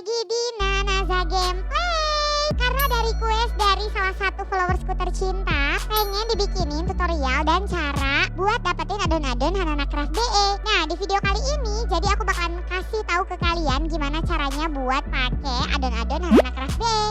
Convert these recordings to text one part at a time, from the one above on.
lagi di Nanaza Gameplay. Karena dari request dari salah satu followersku tercinta, pengen dibikinin tutorial dan cara buat dapetin addon-addon Hanana Craft BE. Nah, di video kali ini jadi aku bakalan kasih tahu ke kalian gimana caranya buat pakai addon-addon Hanana Craft BE.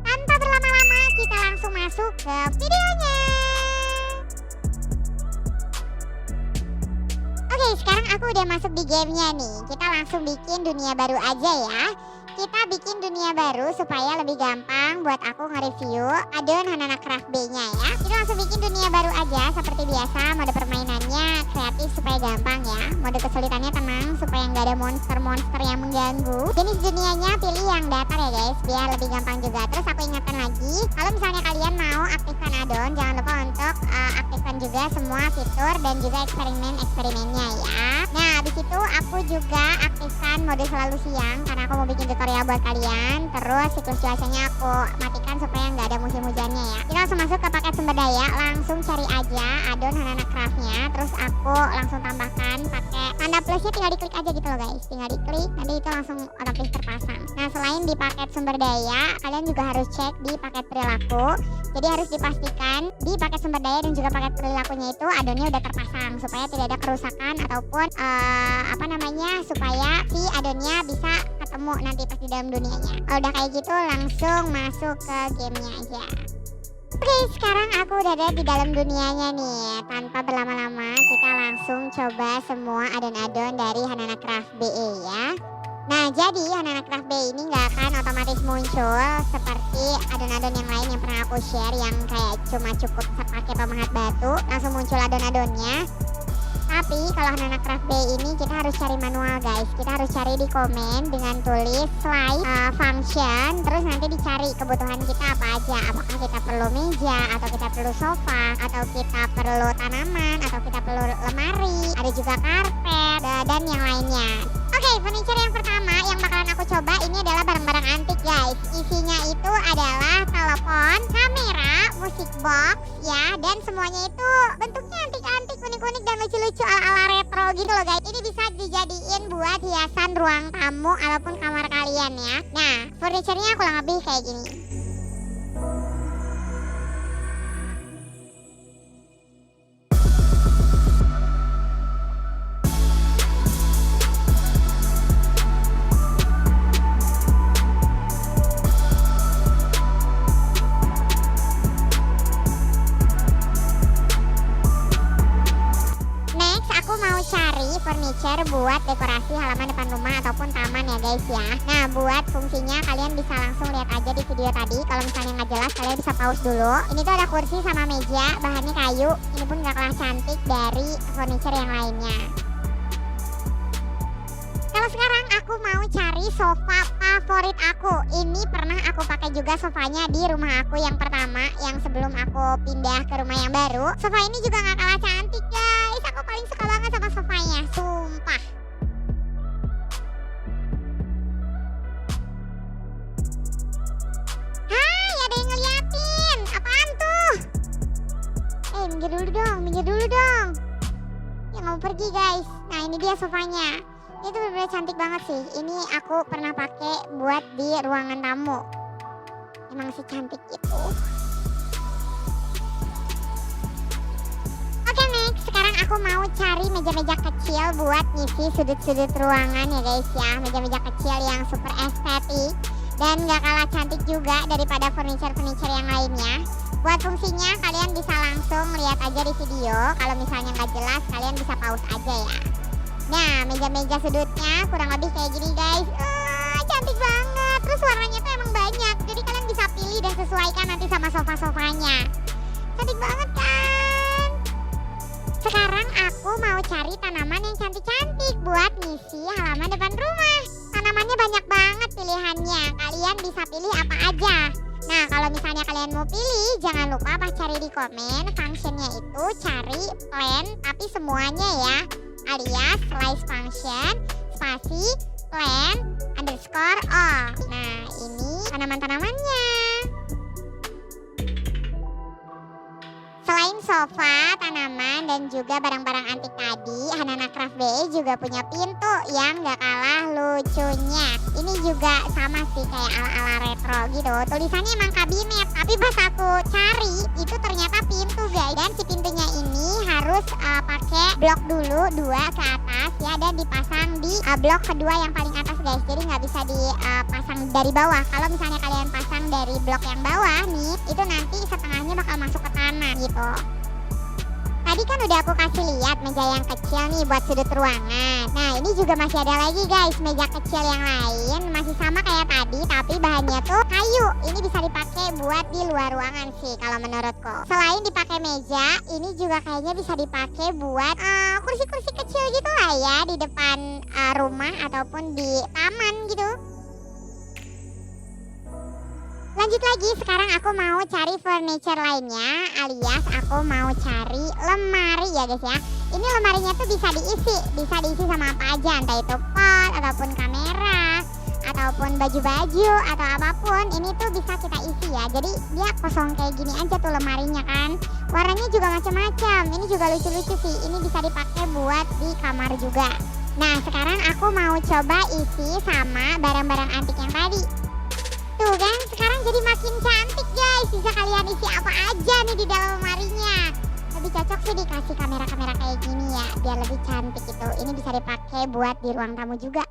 Tanpa berlama-lama, kita langsung masuk ke videonya. Oke, sekarang aku udah masuk di gamenya nih. Kita langsung bikin dunia baru aja ya. Kita bikin dunia baru supaya lebih gampang buat aku nge-review addon Hanana Craft B-nya ya. Kita langsung bikin dunia baru aja seperti biasa. Mode permainannya kreatif supaya gampang ya. Mode kesulitannya tenang supaya nggak ada monster-monster yang mengganggu. Jenis dunianya pilih yang datar ya guys, biar lebih gampang juga. Terus aku ingatkan lagi, kalau misalnya kalian mau aktifkan addon, jangan lupa untuk aktifkan juga semua fitur dan juga eksperimennya ya. Nah, habis itu aku juga aktifkan mode selalu siang karena aku mau bikin tutorial buat kalian. Terus siklus cuacanya aku matikan supaya nggak ada musim hujannya ya. Kita langsung masuk ke paket sumber daya, langsung cari aja addon Hanana Craft-nya. Terus aku langsung tambahkan pakai tanda plusnya, tinggal diklik aja gitu loh guys. Tinggal diklik, nanti itu langsung otomatis terpasang. Nah, selain di paket sumber daya, kalian juga harus cek di paket perilaku. Jadi harus dipastikan di paket sumber daya dan juga paket perilakunya itu addonnya udah terpasang supaya tidak ada kerusakan ataupun supaya si addonnya bisa ketemu nanti pas di dalam dunianya. Kalau udah kayak gitu langsung masuk ke gamenya aja. Oke, sekarang aku udah ada di dalam dunianya nih. Tanpa berlama-lama kita langsung coba semua addon-addon dari Hanana Craft BE ya. Nah, jadi Hanana Craft BE ini nggak akan otomatis muncul seperti addon-addon yang lain yang pernah aku share yang kayak cuma cukup pakai pemahat batu langsung muncul addon-addonnya. Tapi kalau Hanana Craft BE ini kita harus cari manual guys. Kita harus cari di komen dengan tulis slide function. Terus nanti dicari kebutuhan kita apa aja. Apakah kita perlu meja, atau kita perlu sofa, atau kita perlu tanaman, atau kita perlu lemari. Ada juga karpet dan yang lainnya. Oke, furniture yang pertama yang bakalan aku coba ini adalah barang-barang antik guys. Isinya itu adalah telepon, kamera, musik box ya. Dan semuanya itu bentuknya antik-antik, unik-unik dan lucu-lucu ala-ala retro gitu loh guys. Ini bisa dijadiin buat hiasan ruang tamu ataupun kamar kalian ya. Nah, furniture-nya kurang lebih kayak gini. Furniture buat dekorasi halaman depan rumah ataupun taman ya guys ya. Nah, buat fungsinya kalian bisa langsung lihat aja di video tadi. Kalau misalnya nggak jelas kalian bisa pause dulu. Ini tuh ada kursi sama meja, bahannya kayu. Ini pun nggak kalah cantik dari furniture yang lainnya. Kalau sekarang aku mau cari sofa favorit aku. Ini pernah aku pakai juga sofanya di rumah aku yang pertama, yang sebelum aku pindah ke rumah yang baru. Sofa ini juga nggak kalah cantik guys. Aku paling suka banget sama sofanya, sumpah. Hai, ada yang ngeliatin. Apaan tuh? Minggir dulu dong. Ya mau pergi guys. Nah, ini dia sofanya. Itu benar-benar cantik banget sih. Ini aku pernah pakai buat di ruangan tamu. Emang sih cantik itu. Oke, next. Sekarang aku mau cari meja-meja kecil buat ngisi sudut-sudut ruangan ya guys ya. Meja-meja kecil yang super estetik dan gak kalah cantik juga daripada furniture-furniture yang lainnya. Buat fungsinya kalian bisa langsung lihat aja di video. Kalau misalnya nggak jelas kalian bisa pause aja ya. Nah, meja-meja sudutnya kurang lebih kayak gini guys. Cantik banget. Terus warnanya tuh emang banyak. Jadi kalian bisa pilih dan sesuaikan nanti sama sofa-sofanya. Cantik banget kan? Sekarang aku mau cari tanaman yang cantik-cantik buat ngisi halaman depan rumah. Tanamannya banyak banget pilihannya. Kalian bisa pilih apa aja. Nah, kalau misalnya kalian mau pilih, jangan lupa pas cari di komen, functionnya itu cari plant tapi semuanya ya. Alias slice function spasi plant underscore all. Nah, ini tanaman-tanamannya. Selain sofa, tanaman, dan juga barang-barang antik tadi, Hanana Craft Bay juga punya pintu yang gak kalah lucunya. Ini juga sama sih kayak ala-ala retro gitu. Tulisannya emang kabinet, tapi pas aku cari itu ternyata pintu guys. Dan si pintunya ini harus pakai blok dulu 2 ke atas ya, dan dipasang di blok kedua yang paling atas guys. Jadi nggak bisa dipasang dari bawah. Kalau misalnya kalian pasang dari blok yang bawah nih, itu nanti setengahnya bakal masuk ke tanah gitu. Tadi kan udah aku kasih lihat meja yang kecil nih buat sudut ruangan. Nah ini juga masih ada lagi guys, meja kecil yang lain. Masih sama kayak tadi, tapi bahannya tuh kayu. Ini bisa dipakai buat di luar ruangan sih kalau menurutku. Selain dipakai meja, ini juga kayaknya bisa dipakai buat kursi-kursi kecil gitu lah ya, di depan rumah ataupun di taman gitu. Lanjut lagi, sekarang aku mau cari furniture lainnya, alias aku mau cari lemari ya guys ya. Ini lemarinya tuh bisa diisi sama apa aja, entah itu pot ataupun kamera ataupun baju-baju atau apapun. Ini tuh bisa kita isi ya. Jadi dia kosong kayak gini aja tuh lemarinya kan. Warnanya juga macam-macam. Ini juga lucu-lucu sih. Ini bisa dipakai buat di kamar juga. Nah sekarang aku mau coba isi sama barang-barang antik yang tadi. Tuh kan, sekarang jadi makin cantik guys. Bisa kalian isi apa aja nih di dalam lemarinya. Lebih cocok sih dikasih kamera-kamera kayak gini ya, biar lebih cantik gitu. Ini bisa dipakai buat di ruang tamu juga.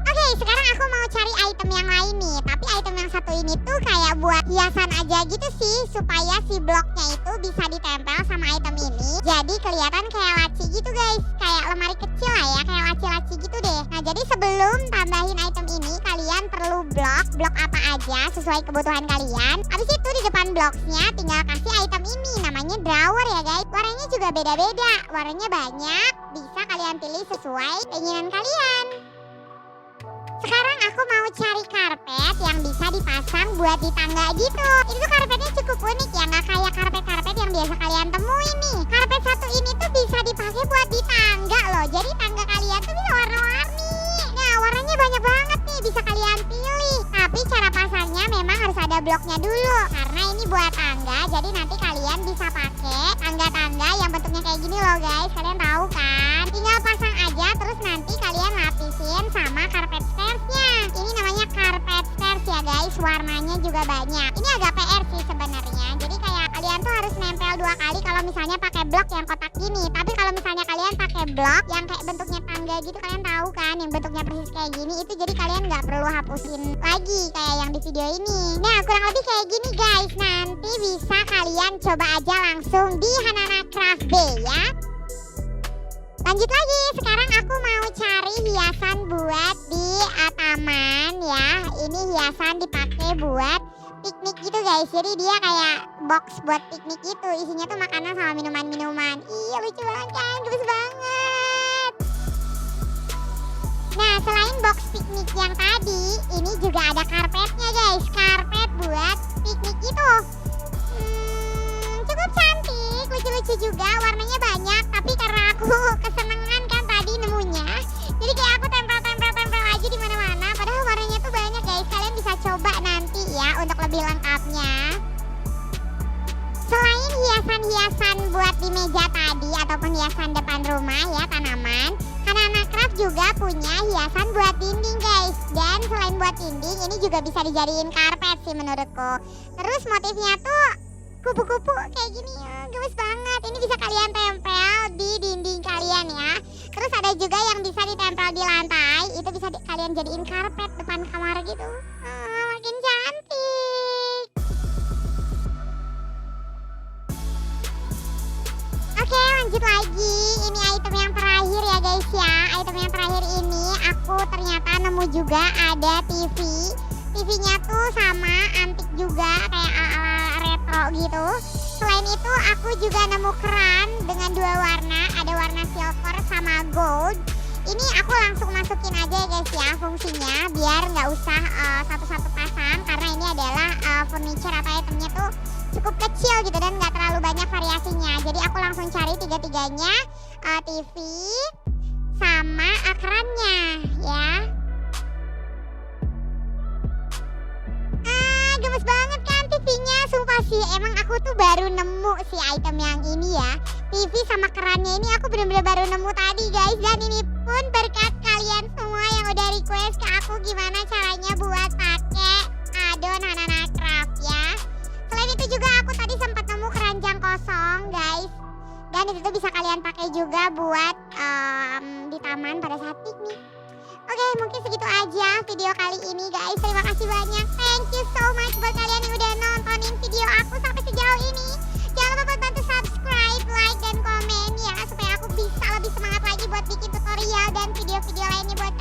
Oke, sekarang aku mau cari item yang lain nih. Tapi item yang satu ini tuh kayak buat hiasan aja gitu sih, supaya si bloknya itu bisa ditempel sama item ini. Jadi kelihatan kayak laci gitu guys. Kayak lemari kecil lah ya, kayak laci-laci gitu deh. Nah jadi sebelum tambahin item ini, kalian perlu blok apa aja sesuai kebutuhan kalian. Habis itu di depan bloknya tinggal kasih item ini, namanya drawer ya guys. Warnanya juga beda-beda, warnanya banyak, bisa kalian pilih sesuai keinginan kalian. Sekarang aku mau cari karpet yang bisa dipasang buat di tangga gitu. Ini tuh karpetnya cukup unik ya, nggak kayak karpet-karpet yang biasa kalian temuin nih. Karpet satu ini tuh bisa dipakai buat di tangga loh. Jadi tangga kalian tuh bisa warna-warni. Nah warnanya banyak banget nih, bisa kalian pilih. Tapi cara pasangnya memang harus ada bloknya dulu, karena ini buat tangga. Jadi nanti kalian bisa pakai tangga-tangga yang bentuknya kayak gini loh guys. Kalian tahu kan? Tinggal pasang aja, terus nanti kalian lapisin sama karpet stairsnya. Ini namanya karpet stairs ya guys. Warnanya juga banyak. Ini agak PR sih sebenarnya. Jadi kayak kalian tuh harus nempel 2 kali kalau misalnya pakai blok yang kotak gini. Tapi kalau misalnya kalian pakai blok yang kayak bentuknya tangga gitu, kalian tahu kan, yang bentuknya persis kayak gini, itu jadi kalian nggak perlu hapusin lagi kayak yang di video ini. Nah kurang lebih kayak gini guys. Nanti bisa kalian coba aja langsung di Hanana Craft Bay ya. Lanjut lagi, sekarang aku mau cari hiasan buat di taman ya. Ini hiasan dipakai buat piknik gitu guys. Jadi dia kayak box buat piknik gitu. Isinya tuh makanan sama minuman-minuman. Iya lucu banget kan, gemes banget. Nah selain box piknik yang tadi, ini juga ada karpetnya guys. Karpet buat piknik gitu. Cukup cantik, lucu-lucu juga, warnanya banyak. Tapi karena aku kesenangan kan tadi nemunya, jadi kayak aku tempel aja di mana-mana. Padahal warnanya tuh banyak guys. Kalian bisa coba nanti ya untuk lebih lengkapnya. Selain hiasan-hiasan buat di meja tadi ataupun hiasan depan rumah ya, tanaman, Hanana Craft juga punya hiasan buat dinding guys. Dan selain buat dinding, ini juga bisa dijadiin karpet sih menurutku. Terus motifnya tuh kupu-kupu kayak gini, gemes banget. Ini bisa kalian tempel di dinding kalian ya. Terus ada juga yang bisa ditempel di lantai. Itu bisa kalian jadiin karpet depan kamar gitu. Makin cantik. Oke lanjut lagi. Ini item yang terakhir ya guys ya. Item yang terakhir ini aku ternyata nemu juga ada TV. TV-nya tuh sama antik juga, kayak ala retro gitu. Selain itu aku juga nemu keran dengan 2 warna, ada warna silver sama gold. Ini aku langsung masukin aja ya guys ya fungsinya, biar nggak usah satu-satu pasang, karena ini adalah furniture atau itemnya tuh cukup kecil gitu dan nggak terlalu banyak variasinya. Jadi aku langsung cari tiga-tiganya, TV sama kerannya ya. Gemes banget kan TV-nya, sumpah sih emang aku tuh baru nemu si item yang ini ya. TV sama kerannya ini aku bener-bener baru nemu tadi guys. Dan ini pun berkat kalian semua yang udah request ke aku gimana caranya buat pakai addon Hanana Craft ya. Selain itu juga aku tadi sempat nemu keranjang kosong guys. Dan itu tuh bisa kalian pakai juga buat di taman pada saat piknik. Oke, mungkin segitu aja video kali ini guys. Terima kasih banyak. Thank you so much buat kalian yang udah nontonin video aku sampai sejauh ini. Jangan lupa bantu subscribe, like, dan komen ya, supaya aku bisa lebih semangat lagi buat bikin tutorial dan video-video lainnya buat